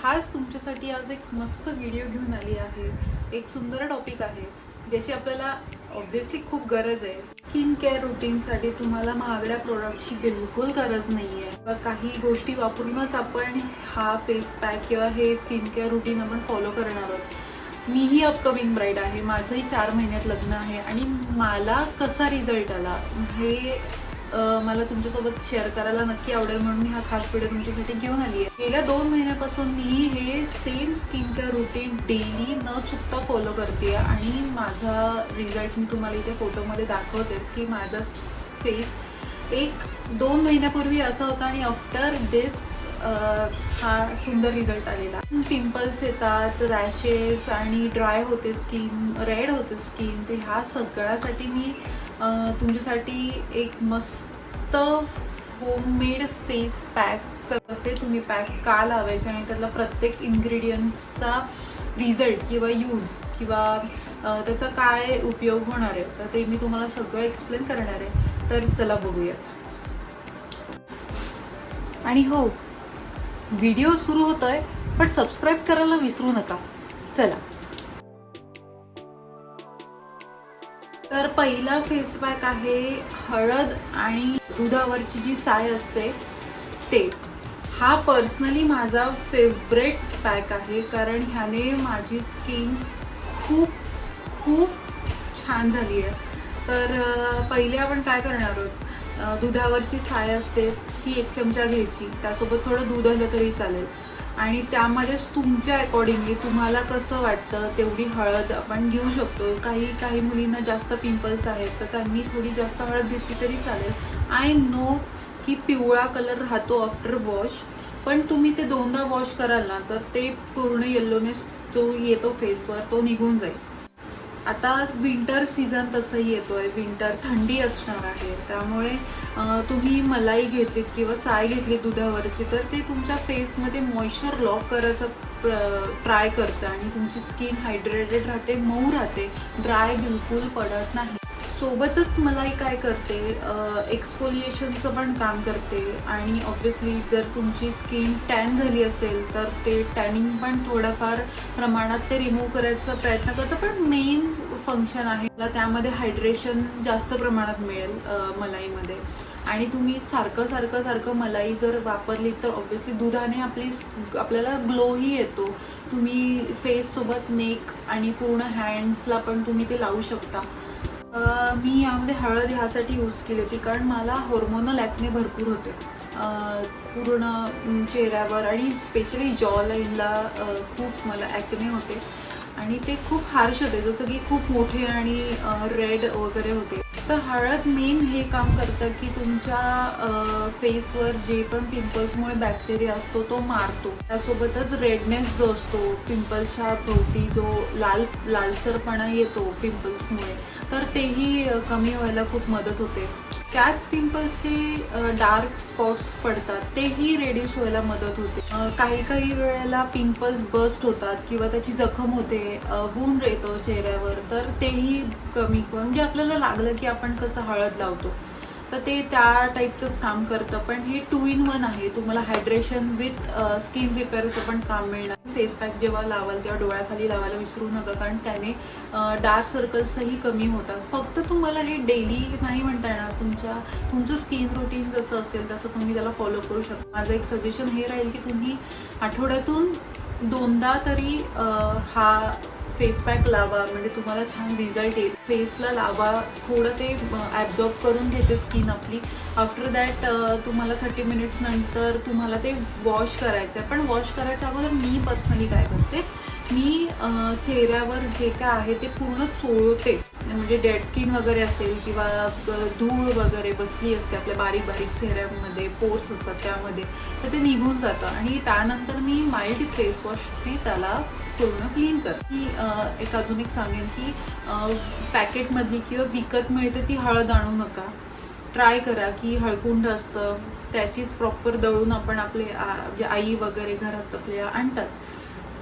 खास तुमच्यासाठी आज एक मस्त व्हिडिओ घेऊन आली आहे। एक सुंदर टॉपिक आहे ज्याची आपल्याला ऑब्व्हियसली खूप गरज आहे। स्किन केअर रूटीनसाठी तुम्हाला महागड्या प्रोडक्टची बिलकुल गरज नाही आहे। काही गोष्टी वापरूनच आपण हा फेस पॅक किंवा हे स्किन केअर रूटीन आपण फॉलो करणार आहोत। मीही अपकमिंग ब्राईड आहे, माझंही 4 महिन्यात लग्न आहे आणि मला कसा रिझल्ट आला हे मला तुमच्यासोबत शेअर करायला नक्की आवडेल, म्हणून मी हा खास व्हिडिओ तुमच्यासाठी घेऊन आली आहे। गेल्या 2 महिन्यापासून मी हे same skin care routine daily न चुकता फॉलो करते आणि माझा रिझल्ट मी तुम्हाला इथे फोटोमध्ये दाखवतेच की माझा फेस 1-2 महिन्यापूर्वी असा होता आणि आफ्टर दिस हा सुंदर रिझल्ट आलेला। पिंपल्स येतात, रॅशेस आणि ड्राय होते स्किन, रेड होते स्किन, ते ह्या सगळ्यासाठी मी तुमच्यासाठी एक मस्त होममेड फेस पॅकचं कसे तुम्ही पॅक का लावायचे आणि त्यातला प्रत्येक इन्ग्रेडियंट्सचा रिझल्ट किंवा यूज किंवा त्याचा काय उपयोग होणार आहे, तर ते मी तुम्हाला सगळं एक्सप्लेन करणार आहे। तर चला बघूयात। आणि हो, व्हिडिओ सुरू होतोय पण सबस्क्राईब करायला विसरू नका। चला, तर पहिला फेस पॅक आहे हळद आणि दुधावरची जी साय असते ते। हा पर्सनली माझा फेवरेट पॅक आहे, कारण ह्याने माझी स्किन खूप खूप छान झाली आहे। तर पहिले आपण काय करणार आहोत, दुधावरची साय असते ती 1 चमचा घ्यायची, त्यासोबत थोडं दूध आलं तरी चालेल आणि त्यामध्येच तुमच्या अकॉर्डिंगली तुम्हाला कसं वाटतं तेवढी हळद आपण घेऊ शकतो। काही मुलींना जास्त पिंपल्स आहेत तर त्यांनी थोडी जास्त हळद घेतली तरी चालेल। आय नो की पिवळा कलर राहतो आफ्टर वॉश, पण तुम्ही ते 2दा वॉश कराल ना तर ते पूर्ण येल्लोनेस जो येतो फेसवर तो निघून जाईल। आता विंटर सीझन तसंही येतोय, विंटर थंडी असणार आहे, त्यामुळे तुम्ही मलाई घेतलीत किंवा साय घेतली दुधावरची तर ते तुमच्या फेसमध्ये मॉइश्चर लॉक करायचं ट्राय करतं आणि तुमची स्किन हायड्रेटेड राहते, मऊ राहते, ड्राय बिलकुल पडत नाही। सोबतच मलाई काय करते, एक्सफोलिएशनचं पण काम करते आणि ऑब्व्हियसली जर तुमची स्किन टॅन झाली असेल तर ते टॅनिंग पण थोडंफार प्रमाणात ते रिमूव्ह करायचा प्रयत्न करतं, पण मेन फंक्शन आहे त्यामध्ये हायड्रेशन जास्त प्रमाणात मिळेल मलाईमध्ये। आणि तुम्ही सारखं मलाई जर वापरली तर ऑब्व्हियसली दुधाने आपल्याला ग्लोही येतो। तुम्ही फेससोबत नेक आणि पूर्ण हँड्सला पण तुम्ही ते लावू शकता। मी यामध्ये हळद ह्यासाठी यूज केली होती कारण मला हॉर्मोनल ॲक्ने भरपूर होते पूर्ण चेहऱ्यावर आणि स्पेशली जॉ लाईनला खूप मला ॲक्ने होते आणि ते खूप हार्श होते, जसं की खूप मोठे आणि रेड वगैरे होते। तर हळद मेन हे काम करतं की तुमच्या फेसवर जे पण पिंपल्समुळे बॅक्टेरिया असतो तो मारतो, त्यासोबतच रेडनेस जो असतो पिंपल्सच्या भोवती जो लालसरपणा येतो पिंपल्समुळे तर तेही कमी व्हायला खूप मदत होते। त्याच पिंपल्सचे डार्क स्पॉट्स पडतात तेही रेड्यूस व्हायला मदत होते। काही वेळेला पिंपल्स बस्ट होतात किंवा त्याची जखम होते, वूंड येतो चेहऱ्यावर, तर तेही कमी म्हणजे आपल्याला लागलं की आपण कसं हळद लावतो तर ते त्या टाईपचंच काम करतं। पण हे 2 in 1 आहे, तुम्हाला हायड्रेशन विथ स्किन रिपेअरचं पण काम मिळणार। फेस पॅक जेव्हा लावाल तेव्हा डोळ्याखाली लावायला विसरू नका, कारण त्याने डार्क सर्कल्सही कमी होतात। फक्त तुम्हाला हे डेली नाही म्हणता येणार, तुमचं स्किन रुटीन जसं असेल तसं तुम्ही त्याला फॉलो करू शकता। माझं एक सजेशन हे राहील की तुम्ही आठवड्यातून 2दा तरी हा फेस पॅक लावा, म्हणजे तुम्हाला छान रिझल्ट येईल। फेसला लावा, थोडं ते ॲब्झॉर्ब करून घेते स्किन आपली। आफ्टर दॅट तुम्हाला 30 मिनिट्स नंतर तुम्हाला ते वॉश करायचं आहे, पण वॉश करायच्या अगोदर मी पर्सनली काय करते, मी चेहऱ्यावर जे काय आहे ते पूर्ण चोळते, म्हणजे डेड स्किन वगैरे असेल किंवा धूळ वगैरे बसली असते आपल्या बारीक चेहऱ्यामध्ये, पोर्स असतात त्यामध्ये, तर ते निघून जातं आणि त्यानंतर मी माइल्ड फेस वॉशने त्याला पूर्ण क्लीन करते। अजून एक सांगेन की पॅकेटमधली किंवा विकत मिळते ती हळद आणू नका। ट्राय करा की हळकुंड असतं त्याचीच प्रॉपर दळून आपण आपले आई वगैरे घरात आपल्या आणतात,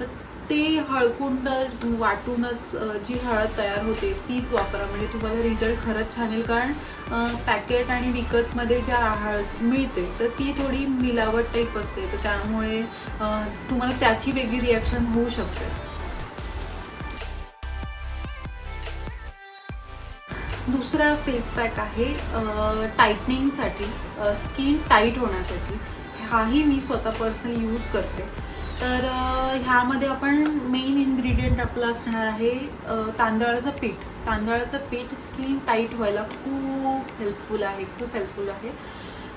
तर ते हळकुंड वाटूनच जी हळद तयार होते तीच वापरा, म्हणजे तुम्हाला रिझल्ट खरंच छान येईल। कारण पॅकेट आणि विकतमध्ये ज्या हळद मिळते तर ती थोडी मिलावट टाईप असते, तर त्यामुळे तुम्हाला त्याची वेगळी रिॲक्शन होऊ शकते. दुसरा फेस पॅक आहे टाईटनिंगसाठी, स्किन टाईट होण्यासाठी. हाही मी स्वतः पर्सनली यूज करते. तर ह्यामध्ये आपण मेन इन्ग्रेडियंट आपलं असणार आहे तांदळाचं पीठ. तांदळाचं पीठ स्किन टाईट व्हायला खूप हेल्पफुल आहे.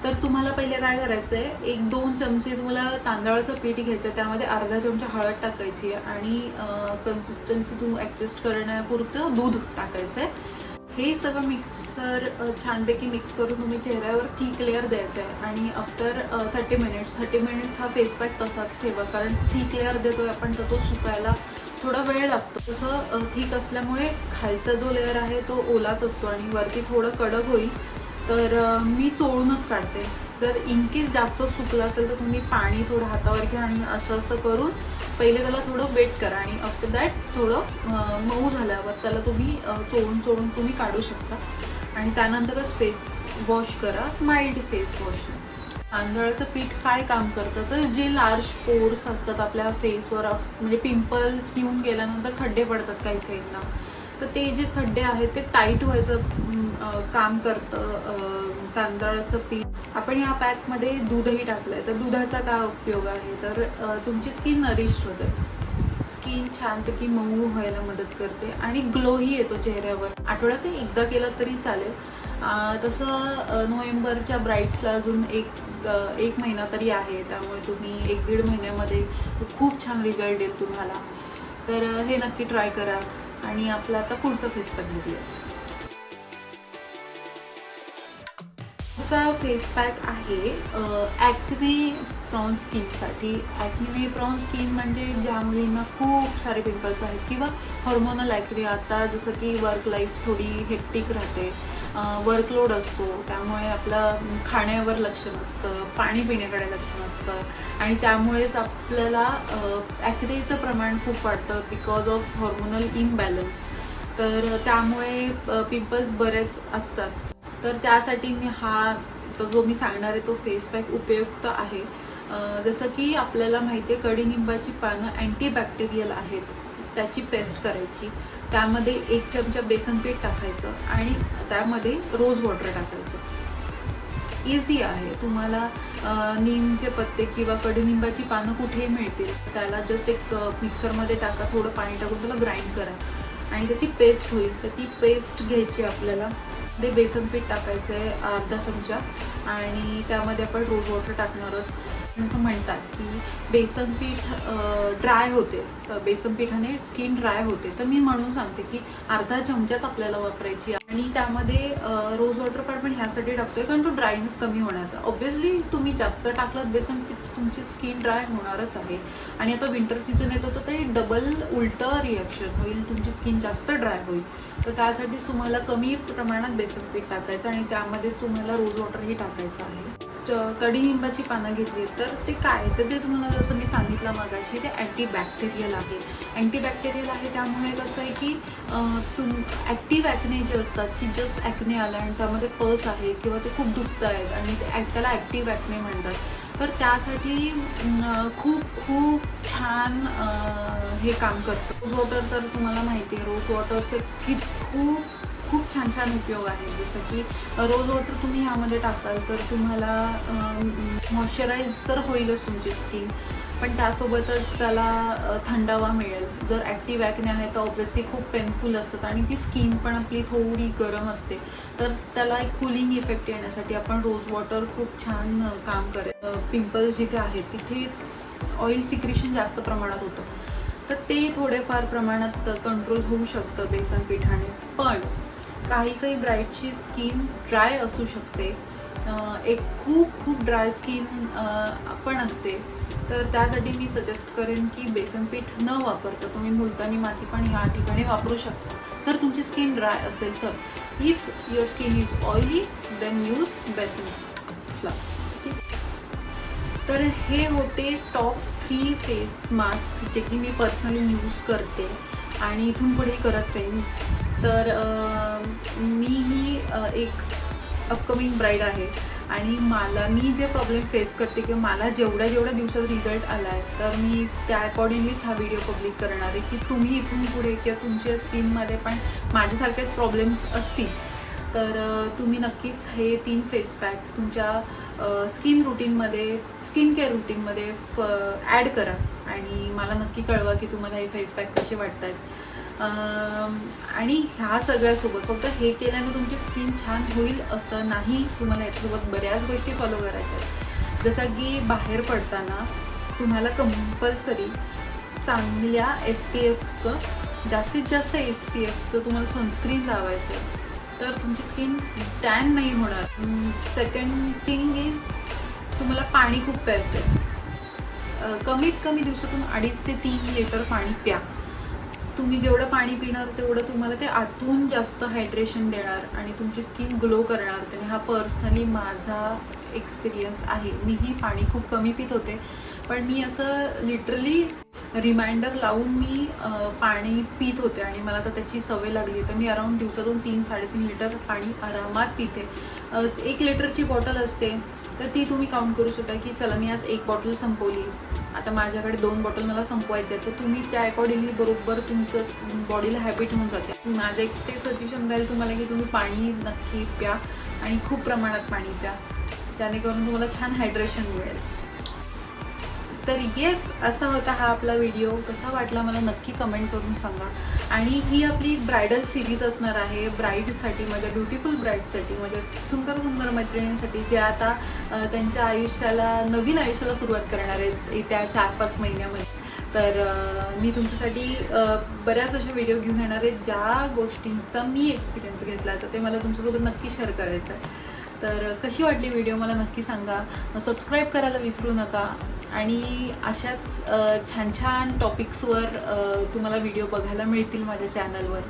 तर तुम्हाला पहिले काय करायचं आहे, 1-2 चमचे तुम्हाला तांदळाचं पीठ घ्यायचं आहे, त्यामध्ये अर्धा चमचा हळद टाकायची आहे आणि कन्सिस्टन्सी तुम्ही ॲडजस्ट करण्यापुरतं दूध टाकायचं आहे. हे सगळं मिक्सर छानपैकी मिक्स करून तुम्ही चेहऱ्यावर थिक लेअर द्यायचं आहे आणि आफ्टर 30 मिनिट्स हा फेस पॅक तसाच ठेवा, कारण थिक लेअर देतोय आपण तर तो सुकायला थोडा वेळ लागतो. तसं थिक असल्यामुळे खालचा जो लेअर आहे तो ओलाच असतो आणि वरती थोडं कडक होईल. तर मी चोळूनच काढते. जर इनकेस जास्त सुकलं असेल तर तुम्ही पाणी थोडं हातावर घ्या आणि असं करून पहिले त्याला थोडं वेट करा आणि आफ्टर दॅट थोडं मऊ झाल्यावर त्याला तुम्ही चोळून तुम्ही काढू शकता आणि त्यानंतरच फेस वॉश करा, माइल्ड फेस वॉश. तांदळाचं पीठ काय काम करतं, तर जे लार्ज पोर्स असतात आपल्या फेसवर, म्हणजे पिंपल्स येऊन गेल्यानंतर खड्डे पडतात काहींना, तर ते जे खड्डे आहेत ते टाईट व्हायचं काम करतं तांदळाचं पीठ. आपण या पॅकमध्ये दूधही टाकलं आहे. तर दुधाचा काय उपयोग आहे, तर तुमची स्किन नरिश्ड होते, स्किन छानपैकी मऊ व्हायला मदत करते आणि ग्लोही येतो चेहऱ्यावर. आठवड्यात एकदा केलं तरी चालेल. तसं नोव्हेंबरच्या ब्राईड्सला अजून एक महिना तरी आहे, त्यामुळे तुम्ही 1-1.5 महिन्यामध्ये खूप छान रिझल्ट येईल तुम्हाला. तर हे नक्की ट्राय करा. आणि आपला आता पुढचा फेस पॅक बघूया. पुढचा फेस पॅक आहे ॲक्ने प्रॉन स्किनसाठी. ॲक्ने प्रॉन स्किन म्हणजे ज्या मुलींना खूप सारे पिंपल्स आहेत किंवा हॉर्मोनल ॲक्ने. आता जसं की वर्क लाईफ थोडी हेक्टिक राहते, वर्कलोड असतो, त्यामुळे आपलं खाण्यावर लक्ष नसतं, पाणी पिण्याकडे लक्ष नसतं आणि त्यामुळेच आपल्याला ॲक्नेचं प्रमाण खूप वाढतं बिकॉज ऑफ हॉर्मोनल इम्बॅलन्स. तर त्यामुळे पिंपल्स बरेच असतात. तर त्यासाठी मी जो मी सांगणार आहे तो फेस पॅक उपयुक्त आहे. जसं की आपल्याला माहिती आहे कडीनिंबाची पानं अँटीबॅक्टेरियल आहेत, त्याची पेस्ट करायची, त्यामध्ये 1 चमचा बेसन पीठ टाकायचं आणि त्यामध्ये रोज वॉटर टाकायचं. इझी आहे. तुम्हाला नीमचे पत्ते किंवा कडीनिंबाची पानं कुठेही मिळतील, त्याला जस्ट एक मिक्सरमध्ये टाका, थोडं पाणी टाकून त्याला ग्राइंड करा आणि त्याची पेस्ट होईल. तर ती पेस्ट घ्यायची आपल्याला. ते बेसन पीठ टाकायचं आहे अर्धा चमचा आणि त्यामध्ये आपण रोज वॉटर टाकणार आहोत. असं म्हणतात की बेसन पीठ ड्राय होते, बेसन पीठाने स्किन ड्राय होते. तर मी म्हणून सांगते की अर्धा चमचाच आपल्याला वापरायची आणि त्यामध्ये रोज वॉटर पण आपण ह्यासाठी टाकतोय कारण तो ड्रायनेस कमी होण्याचा. ऑब्व्हियसली तुम्ही जास्त टाकलात बेसन पीठ तुमची स्किन ड्राय होणारच आहे आणि आता विंटर सीझन येतो तर ते डबल उलटं रिॲक्शन होईल, तुमची स्किन जास्त ड्राय होईल. तर त्यासाठी तुम्हाला कमी प्रमाणात बेसन पीठ टाकायचं आणि त्यामध्येच तुम्हाला रोज वॉटरही टाकायचं आहे. कडीनिंबाची पानं घेतली तर ते काय, तर ते तुम्हाला जसं मी सांगितलं मगाशी ते अँटीबॅक्टेरियल आहे. त्यामुळे कसं आहे की ॲक्टिव्ह ॲक्ने जे असतात की जस्ट ॲक्ने आला आणि त्यामध्ये पस आहे किंवा ते खूप दुखत आहेत आणि त्याला ॲक्टिव्ह ॲक्ने म्हणतात. तर त्यासाठी खूप छान हे काम करतं रोज वॉटर. तर तुम्हाला माहिती आहे रोज वॉटरचे खूप छान उपयोग आहे. जसं की रोज वॉटर तुम्ही ह्यामध्ये टाकाल तर तुम्हाला मॉइश्चराईज तर होईलच तुमची स्किन, पण त्यासोबतच त्याला थंडावा मिळेल. जर ॲक्टिव्ह ॲक्ने आहे तर ऑब्व्हियसली खूप पेनफुल असतात आणि ती स्किन पण आपली थोडी गरम असते. तर त्याला एक कुलिंग इफेक्ट येण्यासाठी आपण रोज वॉटर खूप छान काम करेल. पिंपल्स जिथे आहेत तिथे ऑइल सिक्रेशन जास्त प्रमाणात होतं, तर ते थोडेफार प्रमाणात कंट्रोल होऊ शकतं बेसन पिठाने. पण काही ब्राईटची स्किन ड्राय असू शकते, एक खूप ड्राय स्किन पण असते. तर त्यासाठी मी सजेस्ट करेन की बेसन पीठ न वापरता तुम्ही मुलतानी माती पण ह्या ठिकाणी वापरू शकता. तर तुमची स्किन ड्राय असेल तर. If your skin is oily then use besan flour. तर हे होते टॉप 3 फेस मास्क जे की मी पर्सनली यूज करते आणि इथून पुढे करत राहीन. तर मी ही एक अपकमिंग ब्राईड आहे आणि मी जे प्रॉब्लेम फेस करते किंवा मला जेवढ्या दिवसात रिझल्ट आला आहे, तर मी त्या अकॉर्डिंगलीच हा व्हिडिओ पब्लिक करणार आहे की तुम्ही इथून पुढे किंवा तुमच्या स्किनमध्ये पण माझ्यासारखेच प्रॉब्लेम्स असतील तर तुम्ही नक्कीच हे 3 फेस पॅक तुमच्या स्किन केअर रुटीनमध्ये ॲड करा आणि मला नक्की कळवा की तुम्हाला हे फेस पॅक कसे वाटत आहेत. आणि ह्या सगळ्यासोबत फक्त हे केल्याने तुमची स्किन छान होईल असं नाही, तुम्हाला याच्यासोबत बऱ्याच गोष्टी फॉलो करायच्या आहेत. जसं की बाहेर पडताना तुम्हाला कंपल्सरी चांगल्या SPFचं जास्तीत जास्त SPFचं तुम्हाला सनस्क्रीन लावायचं आहे, तर तुमची स्किन टॅन नाही होणार. सेकंड थिंग इज तुम्हाला पाणी खूप प्यायचं आहे. कमीत कमी दिवसातून 2.5 ते 3 लिटर पाणी प्या. तुम्ही जेवढं पाणी पिणार तेवढं तुम्हाला ते आतून जास्त हायड्रेशन देणार आणि तुमची स्किन ग्लो करणार. त्याने हा पर्सनली माझा एक्सपिरियन्स आहे. मीही पाणी खूप कमी पित होते, पण मी असं लिटरली रिमाइंडर लावून मी पाणी पित होते आणि मला आता त्याची सवय लागली. तर मी अराऊंड दिवसातून 3-3.5 लिटर पाणी आरामात पिते. 1 लिटरची बॉटल असते, तर ती तुम्ही काउंट करू शकता की चला मी आज 1 बॉटल संपवली, आता माझ्याकडे 2 बॉटल मला संपवायचे आहेत. तर तुम्ही त्या अकॉर्डिंगली बरोबर तुमचं बॉडीला हॅबिट होऊन जाते. माझं एक ते सजेशन राहील तुम्हाला की तुम्ही पाणी नक्की प्या आणि खूप प्रमाणात पाणी प्या, जेणेकरून तुम्हाला छान हायड्रेशन मिळेल. तर येस, असा होता हा आपला व्हिडिओ. कसा वाटला मला नक्की कमेंट करून सांगा. आणि ही आपली ब्रायडल सिरीज असणार आहे ब्राईडसाठी, माझ्या ब्युटिफुल ब्राईडसाठी, माझ्या सुंदर सुंदर मैत्रिणींसाठी जे आता त्यांच्या नवीन आयुष्याला सुरुवात करणार आहेत येत्या 4-5 महिन्यामध्ये. तर मी तुमच्यासाठी बऱ्याच अशा व्हिडिओ घेऊन येणार आहेत ज्या गोष्टींचा मी एक्सपिरियन्स घेतला, तर ते मला तुमच्यासोबत नक्की शेअर करायचं आहे. तर कशी वाटली व्हिडिओ मला नक्की सांगा. सबस्क्राईब करायला विसरू नका आणि अशाच छान छान टॉपिक्सवर तुम्हाला व्हिडिओ बघायला मिळतील माझ्या चॅनलवर.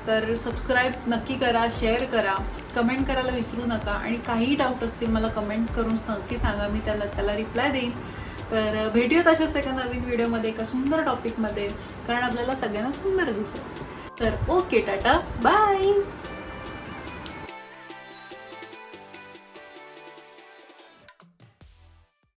तर सबस्क्राईब नक्की करा, शेअर करा, कमेंट करायला विसरू नका आणि काही डाऊट असतील मला कमेंट करून नक्की सांगा, मी त्याला रिप्लाय देईन. तर भेटूयात अशाच एका नवीन व्हिडिओमध्ये एका सुंदर टॉपिकमध्ये, कारण आपल्याला सगळ्यांना सुंदर दिसायचं. तर ओके, टाटा, बाय.